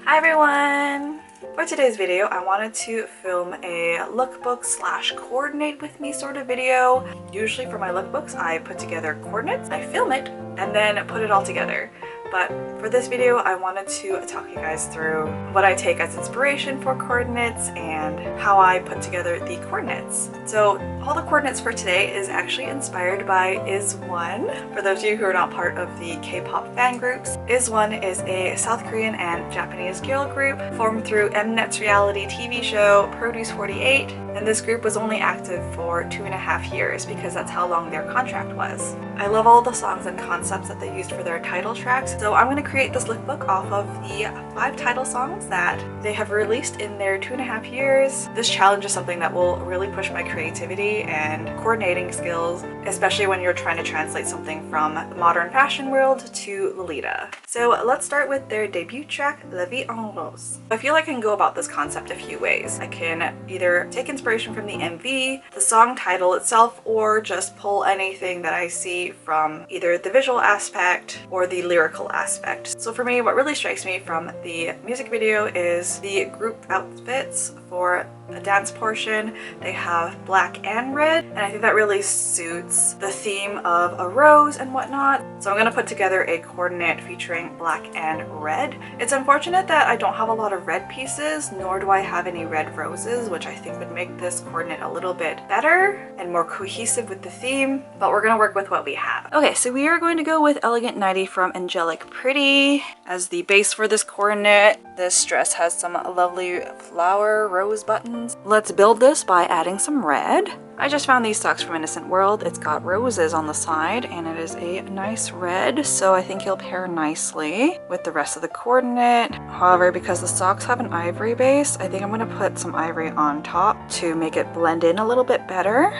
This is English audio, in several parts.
Hi everyone! For today's video, I wanted to film a lookbook slash coordinate with me sort of video. Usually for my lookbooks, I put together coordinates, I film it, and then put it all together. But for this video, I wanted to talk you guys through what I take as inspiration for coordinates and how I put together the coordinates. So all the coordinates for today is actually inspired by IZ*ONE. For those of you who are not part of the K-pop fan groups, IZ*ONE is a South Korean and Japanese girl group formed through Mnet's reality TV show Produce 48, and this group was only active for 2.5 years because that's how long their contract was. I love all the songs and concepts that they used for their title tracks, so I'm going to create this lookbook off of the 5 title songs that they have released in their 2.5 years. This challenge is something that will really push my creativity and coordinating skills, especially when you're trying to translate something from the modern fashion world to Lolita. So let's start with their debut track, La Vie en Rose. I feel like I can go about this concept a few ways. I can either take inspiration from the MV, the song title itself, or just pull anything that I see from either the visual aspect or the lyrical aspect. So for me, what really strikes me from the music video is the group outfits. For a dance portion, they have black and red, and I think that really suits the theme of a rose and whatnot. So I'm going to put together a coordinate featuring black and red. It's unfortunate that I don't have a lot of red pieces, nor do I have any red roses, which I think would make this coordinate a little bit better and more cohesive with the theme, but we're going to work with what we have. Okay, so we are going to go with Elegant 90 from Angelic Pretty as the base for this coordinate. This dress has some lovely flower rose buttons. Let's build this by adding some red. I just found these socks from Innocent World. It's got roses on the side and it is a nice red, so I think it'll pair nicely with the rest of the coordinate. However, because the socks have an ivory base, I think I'm going to put some ivory on top to make it blend in a little bit better.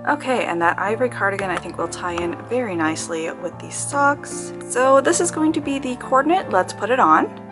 Okay, and that ivory cardigan I think will tie in very nicely with these socks. So this is going to be the coordinate. Let's put it on.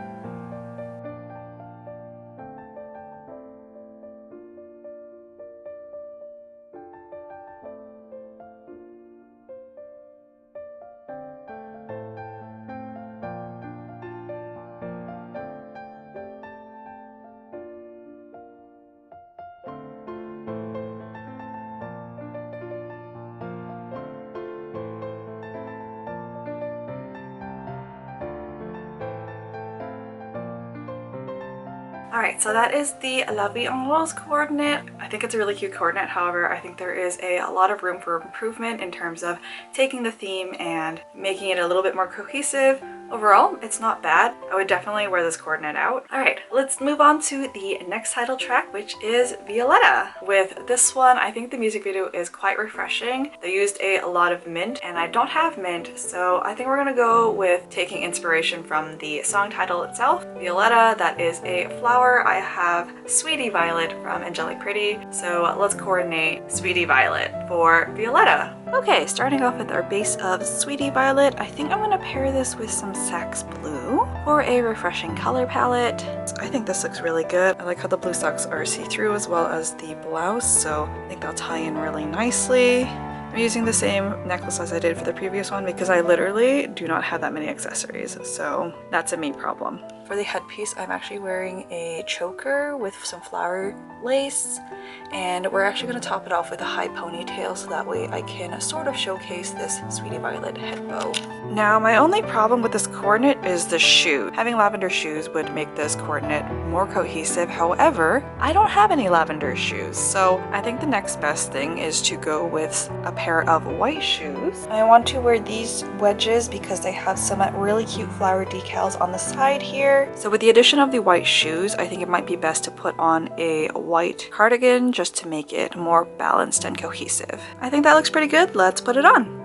Alright, so that is the La Vie en Rose coordinate. I think it's a really cute coordinate. However, I think there is a lot of room for improvement in terms of taking the theme and making it a little bit more cohesive. Overall, it's not bad. I would definitely wear this coordinate out. Alright, let's move on to the next title track, which is Violetta. With this one, I think the music video is quite refreshing. They used a lot of mint, and I don't have mint, so I think we're gonna go with taking inspiration from the song title itself. Violetta, that is a flower. I have Sweetie Violet from Angelic Pretty, so let's coordinate Sweetie Violet for Violetta. Okay, starting off with our base of Sweetie Violet, I think I'm gonna pair this with some Sax Blue for a refreshing color palette. I think this looks really good. I like how the blue socks are see-through as well as the blouse, so I think they'll tie in really nicely. I'm using the same necklace as I did for the previous one because I literally do not have that many accessories, so that's a me problem. For the headpiece, I'm actually wearing a choker with some flower lace, and we're actually going to top it off with a high ponytail so that way I can sort of showcase this Sweetie Violet head bow. Now, my only problem with this coordinate is the shoe. Having lavender shoes would make this coordinate more cohesive. However, I don't have any lavender shoes, so I think the next best thing is to go with a pair of white shoes. I want to wear these wedges because they have some really cute flower decals on the side here. So with the addition of the white shoes, I think it might be best to put on a white cardigan just to make it more balanced and cohesive. I think that looks pretty good. Let's put it on.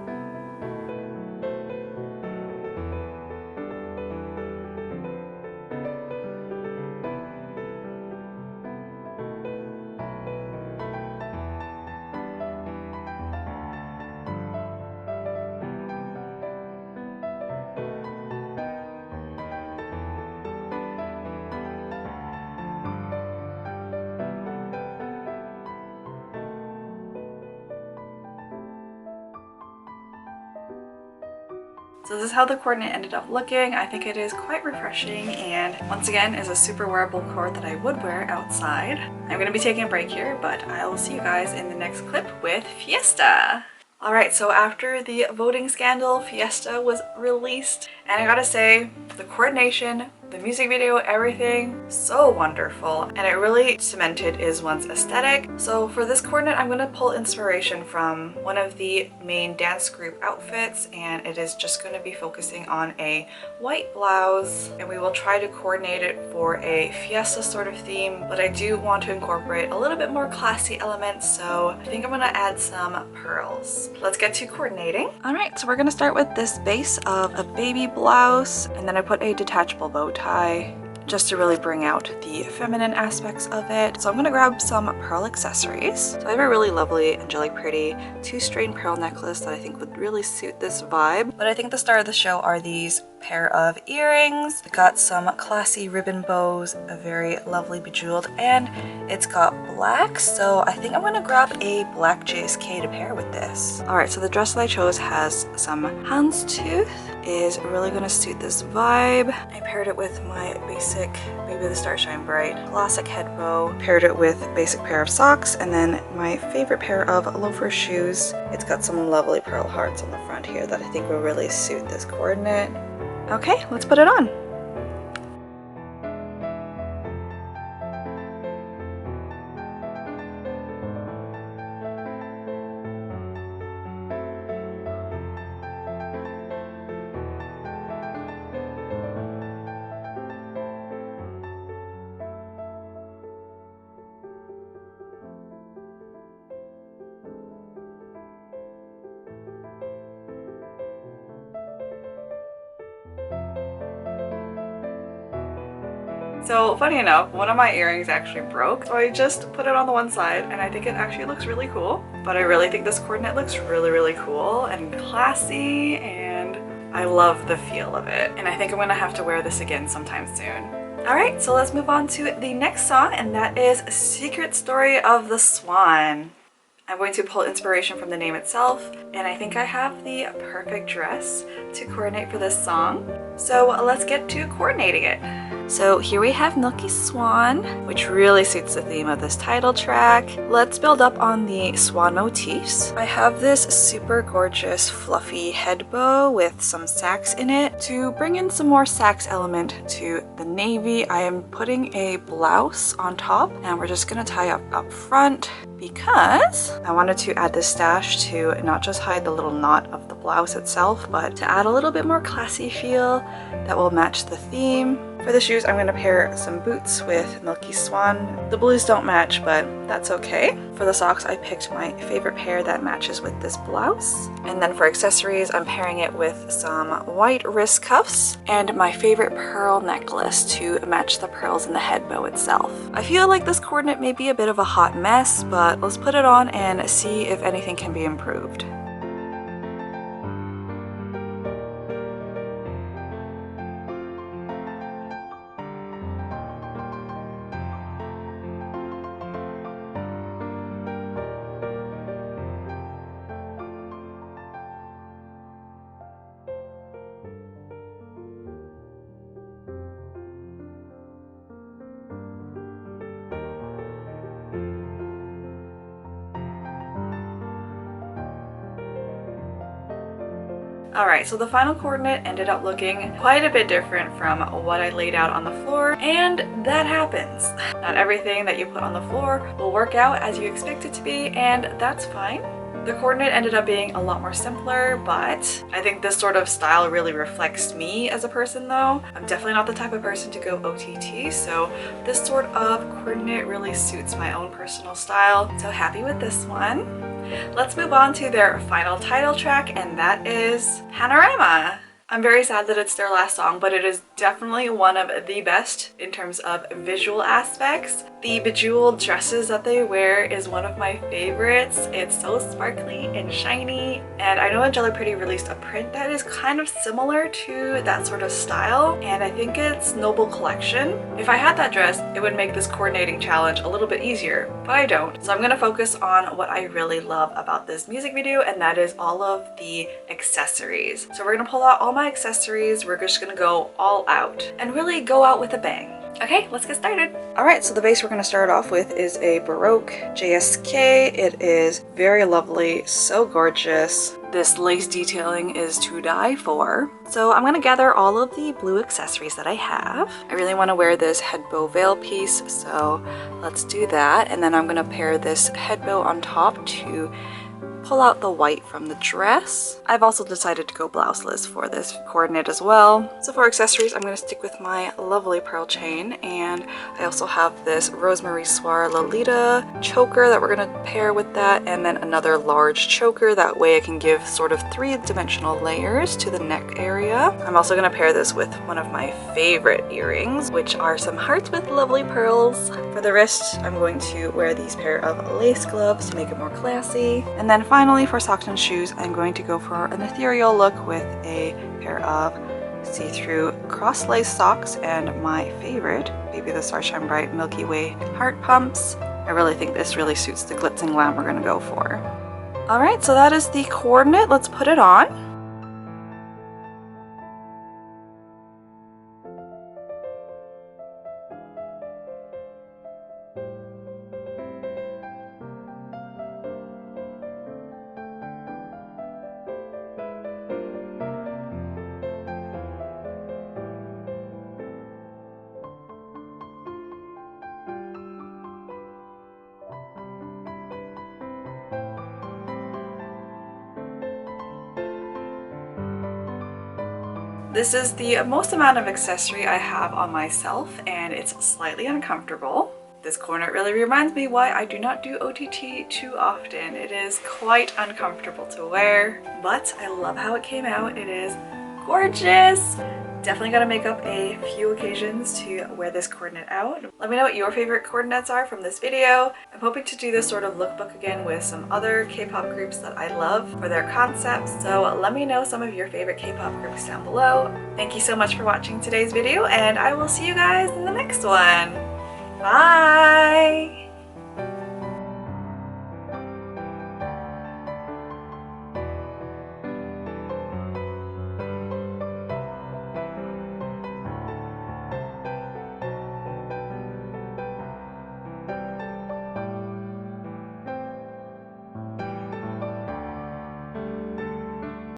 So this is how the coordinate ended up looking. I think it is quite refreshing, and once again is a super wearable cord that I would wear outside. I'm going to be taking a break here, but I will see you guys in the next clip with Fiesta. Alright, so after the voting scandal, Fiesta was released, and I gotta say, the coordination, the music video, everything, so wonderful, and it really cemented IZ*ONE's aesthetic. So for this coordinate, I'm gonna pull inspiration from one of the main dance group outfits, and it is just gonna be focusing on a white blouse, and we will try to coordinate it for a Fiesta sort of theme, but I do want to incorporate a little bit more classy elements, so I think I'm gonna add some pearls. Let's get to coordinating. Alright, so we're gonna start with this base of a baby blouse, and then I put a detachable bow tie just to really bring out the feminine aspects of it. So I'm gonna grab some pearl accessories. So I have a really lovely, angelic pretty 2-string pearl necklace that I think would really suit this vibe. But I think the star of the show are these pair of earrings. It got some classy ribbon bows, a very lovely bejeweled, and it's got black, so I think I'm gonna grab a black JSK to pair with this. Alright, so the dress that I chose has some houndstooth, is really gonna suit this vibe. I paired it with my basic Baby the Star Shine Bright classic head bow, paired it with a basic pair of socks, and then my favorite pair of loafer shoes. It's got some lovely pearl hearts on the front here that I think will really suit this coordinate. Okay, let's put it on. So funny enough, one of my earrings actually broke, so I just put it on the one side, and I think it actually looks really cool. But I really think this coordinate looks really cool and classy, and I love the feel of it. And I think I'm gonna have to wear this again sometime soon. Alright, so let's move on to the next song, and that is Secret Story of the Swan. I'm going to pull inspiration from the name itself, and I think I have the perfect dress to coordinate for this song. So let's get to coordinating it. So here we have Milky Swan, which really suits the theme of this title track. Let's build up on the swan motifs. I have this super gorgeous fluffy head bow with some sax in it. To bring in some more sax element to the navy, I am putting a blouse on top, and we're just gonna tie up front because I wanted to add this stash to not just hide the little knot of the blouse itself, but to add a little bit more classy feel that will match the theme. For the shoes, I'm going to pair some boots with Milky Swan. The blues don't match, but that's okay. For the socks, I picked my favorite pair that matches with this blouse. And then for accessories, I'm pairing it with some white wrist cuffs and my favorite pearl necklace to match the pearls in the head bow itself. I feel like this coordinate may be a bit of a hot mess, but let's put it on and see if anything can be improved. Alright, so the final coordinate ended up looking quite a bit different from what I laid out on the floor, and that happens. Not everything that you put on the floor will work out as you expect it to be, and that's fine. The coordinate ended up being a lot more simpler, but I think this sort of style really reflects me as a person though. I'm definitely not the type of person to go OTT, so this sort of coordinate really suits my own personal style. So happy with this one. Let's move on to their final title track, and that is Panorama. I'm very sad that it's their last song, but it is definitely one of the best in terms of visual aspects. The bejeweled dresses that they wear is one of my favorites. It's so sparkly and shiny, and I know Angelic Pretty released a print that is kind of similar to that sort of style, and I think it's Noble Collection. If I had that dress, it would make this coordinating challenge a little bit easier, but I don't. So I'm gonna focus on what I really love about this music video, and that is all of the accessories. So we're gonna pull out all my my accessories, we're just gonna go all out and really go out with a bang. Okay, let's get started. All right, so the base we're going to start off with is a Baroque JSK. It is very lovely, so gorgeous. This lace detailing is to die for. So I'm going to gather all of the blue accessories that I have. I really want to wear this head bow veil piece, so let's do that. And then I'm going to pair this head bow on top to pull out the white from the dress. I've also decided to go blouseless for this coordinate as well. So for accessories, I'm going to stick with my lovely pearl chain, and I also have this Rosemary Soir Lolita choker that we're going to pair with that, and then another large choker. That way I can give sort of three-dimensional layers to the neck area. I'm also going to pair this with one of my favorite earrings, which are some hearts with lovely pearls. For the wrist, I'm going to wear these pair of lace gloves to make it more classy. And then finally, for socks and shoes, I'm going to go for an ethereal look with a pair of see-through cross-lace socks and my favorite, Baby the Star Shine Bright Milky Way heart pumps. I really think this really suits the glitz and glam we're going to go for. Alright, so that is the coordinate. Let's put it on. This is the most amount of accessory I have on myself, and it's slightly uncomfortable. This coordinate really reminds me why I do not do OTT too often. It is quite uncomfortable to wear, but I love how it came out. It is gorgeous. Definitely gotta make up a few occasions to wear this coordinate out. Let me know what your favorite coordinates are from this video. I'm hoping to do this sort of lookbook again with some other K-pop groups that I love for their concepts. So let me know some of your favorite K-pop groups down below. Thank you so much for watching today's video, and I will see you guys in the next one. Bye!